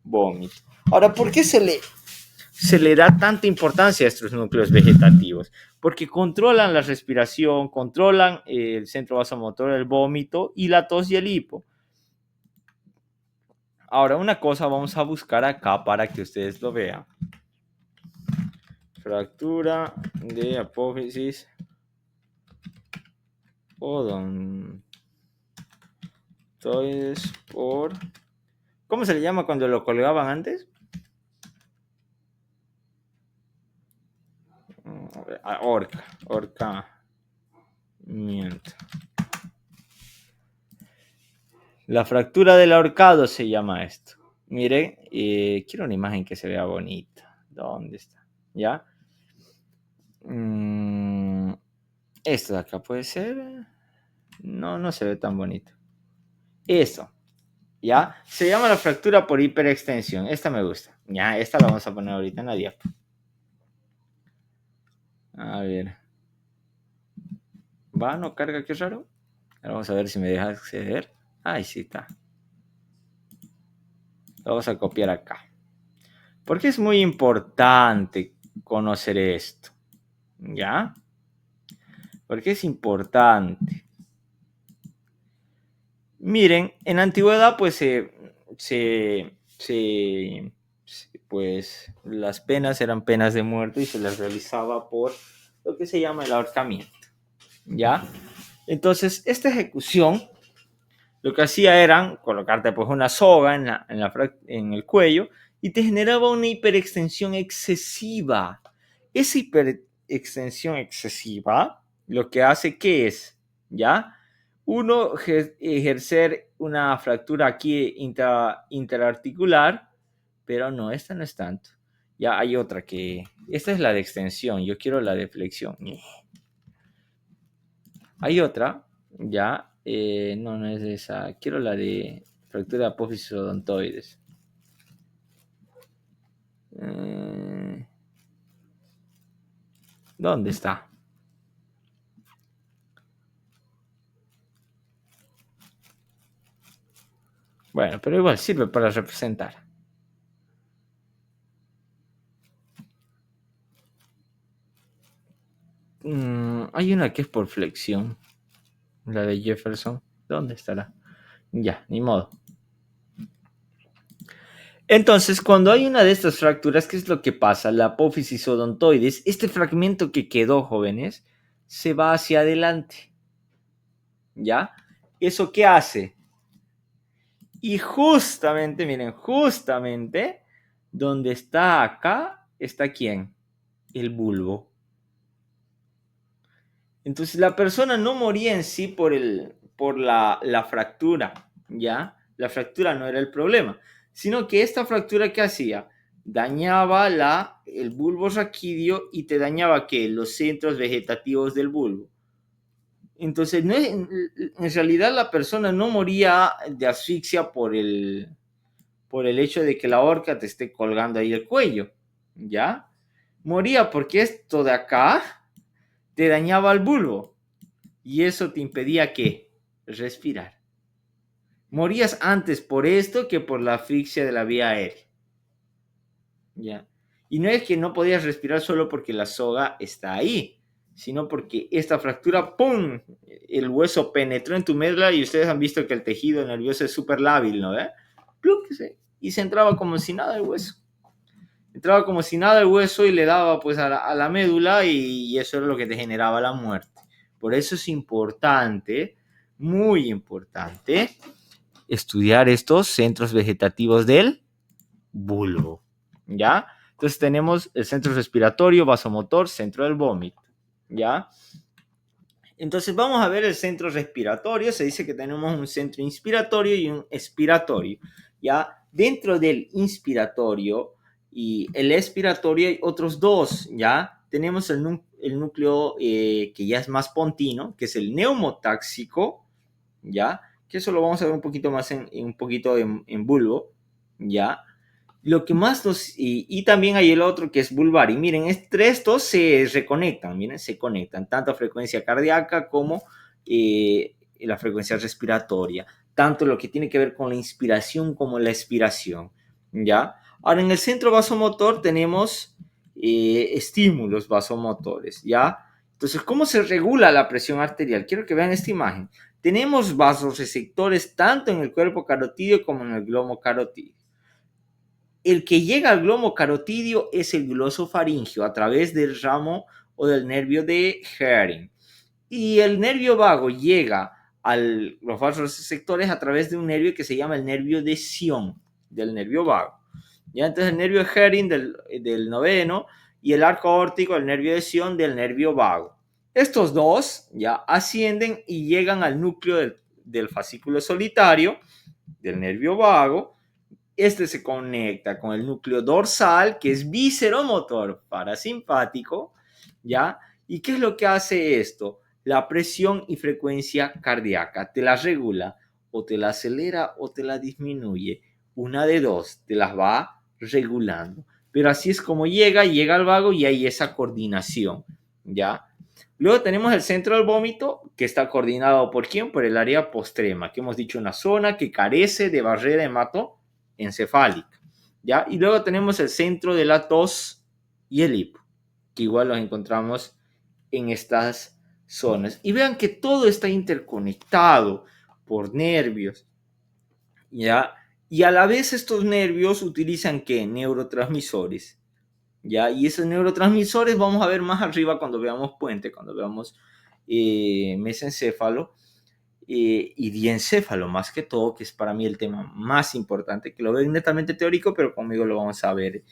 vómito. Ahora, ¿por qué se le da tanta importancia a estos núcleos vegetativos? Porque controlan la respiración, controlan el centro vasomotor, el vómito y la tos y el hipo. Ahora, una cosa vamos a buscar acá para que ustedes lo vean. Fractura de apófisis odontoides por... ¿Cómo se le llama cuando lo colgaban antes? Ahorcamiento. La fractura del ahorcado se llama esto. Miren, quiero una imagen que se vea bonita. ¿Dónde está? ¿Ya? Esto de acá puede ser. No se ve tan bonito. Eso. ¿Ya? Se llama la fractura por hiperextensión. Esta me gusta. Ya, esta la vamos a poner ahorita en la diapo. A ver. ¿Va? ¿No carga? Qué raro. Ahora vamos a ver si me deja acceder. Ahí sí está. Lo vamos a copiar acá. Porque es muy importante conocer esto. ¿Ya? Porque es importante. Miren, en la antigüedad pues pues las penas eran penas de muerte y se las realizaba por lo que se llama el ahorcamiento. ¿Ya? Entonces, esta ejecución lo que hacía era colocarte pues una soga en el cuello y te generaba una hiperextensión excesiva. Esa hiperextensión excesiva lo que hace que es, ¿ya? Uno, ejercer una fractura aquí interarticular, pero no, esta no es tanto. Ya hay otra que, esta es la de extensión, yo quiero la de flexión. Hay otra, ya, no es esa, quiero la de fractura de apófisis odontoides. ¿Dónde está? Bueno, pero igual sirve para representar. Hay una que es por flexión. La de Jefferson. ¿Dónde estará? Ya, ni modo. Entonces, cuando hay una de estas fracturas, ¿qué es lo que pasa? La apófisis odontoides, este fragmento que quedó, jóvenes, se va hacia adelante. ¿Ya? ¿Eso qué hace? Y justamente, miren, justamente donde está acá, está ¿quién? El bulbo. Entonces la persona no moría en sí por la fractura, ¿ya? La fractura no era el problema, sino que esta fractura, ¿qué hacía? Dañaba el bulbo raquídeo y te dañaba, ¿qué? Los centros vegetativos del bulbo. Entonces, en realidad la persona no moría de asfixia por el hecho de que la horca te esté colgando ahí el cuello, ¿ya? Moría porque esto de acá te dañaba el bulbo y eso te impedía que respirar. Morías antes por esto que por la asfixia de la vía aérea. ¿Ya? Y no es que no podías respirar solo porque la soga está ahí, sino porque esta fractura, ¡pum! El hueso penetró en tu médula y ustedes han visto que el tejido nervioso es súper lábil, ¿no? ¡Pluk! Y se entraba como si nada el hueso. Entraba como si nada el hueso y le daba pues a la médula y eso era lo que te generaba la muerte. Por eso es importante, muy importante, estudiar estos centros vegetativos del bulbo, ¿ya? Entonces tenemos el centro respiratorio, vasomotor, centro del vómito, ¿ya? Entonces vamos a ver el centro respiratorio. Se dice que tenemos un centro inspiratorio y un expiratorio, ¿ya? Dentro del inspiratorio y el expiratorio hay otros dos, ¿ya? Tenemos el núcleo que ya es más pontino, que es el neumotáxico, ¿ya? Que eso lo vamos a ver un poquito más en bulbo, ¿ya? Lo que más nos... Y también hay el otro que es bulbar. Y miren, entre estos se reconectan, miren, se conectan. Tanto frecuencia cardíaca como la frecuencia respiratoria. Tanto lo que tiene que ver con la inspiración como la expiración, ¿ya? Ahora, en el centro vasomotor tenemos estímulos vasomotores, ¿ya? Entonces, ¿cómo se regula la presión arterial? Quiero que vean esta imagen. Tenemos vasoreceptores tanto en el cuerpo carotídeo como en el glomo carotídeo. El que llega al glomo carotídeo es el glosofaringio a través del ramo o del nervio de Hering. Y el nervio vago llega a los vasoreceptores a través de un nervio que se llama el nervio de Sion, del nervio vago. ¿Ya? Entonces el nervio de Hering del noveno y el arco aórtico, el nervio de Sion del nervio vago. Estos dos ya ascienden y llegan al núcleo del fascículo solitario, del nervio vago. Este se conecta con el núcleo dorsal, que es visceromotor parasimpático, ¿ya? ¿Y qué es lo que hace esto? La presión y frecuencia cardíaca. Te la regula, o te la acelera o te la disminuye. Una de dos, te las va regulando. Pero así es como llega al vago y hay esa coordinación, ¿ya? Luego tenemos el centro del vómito, que está coordinado ¿por quién? Por el área postrema, que hemos dicho una zona que carece de barrera hematoencefálica, ¿ya? Y luego tenemos el centro de la tos y el hipo, que igual los encontramos en estas zonas. Y vean que todo está interconectado por nervios, ¿ya? Y a la vez estos nervios utilizan ¿qué? Neurotransmisores, ¿ya? Y esos neurotransmisores vamos a ver más arriba cuando veamos puente, cuando veamos mesencéfalo y diencéfalo, más que todo, que es para mí el tema más importante, que lo veo netamente teórico, pero conmigo lo vamos a ver.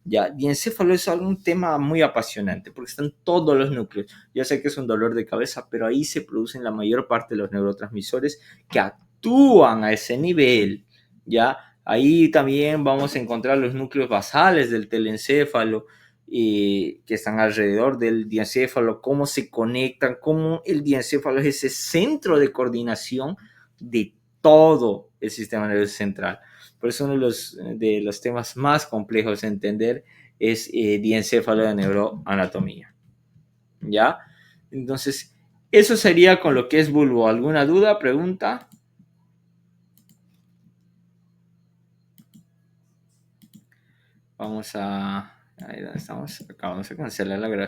Ya, diencéfalo es un tema muy apasionante, porque están todos los núcleos. Ya sé que es un dolor de cabeza, pero ahí se producen la mayor parte de los neurotransmisores que actúan a ese nivel, ¿ya? Ahí también vamos a encontrar los núcleos basales del telencéfalo, que están alrededor del diencéfalo, cómo se conectan, cómo el diencéfalo es ese centro de coordinación de todo el sistema nervioso central. Por eso uno de los temas más complejos de entender es diencéfalo de neuroanatomía, ¿ya? Entonces, eso sería con lo que es bulbo. ¿Alguna duda, pregunta? Vamos a... Ahí donde estamos. Acá vamos a cancelar la grabación.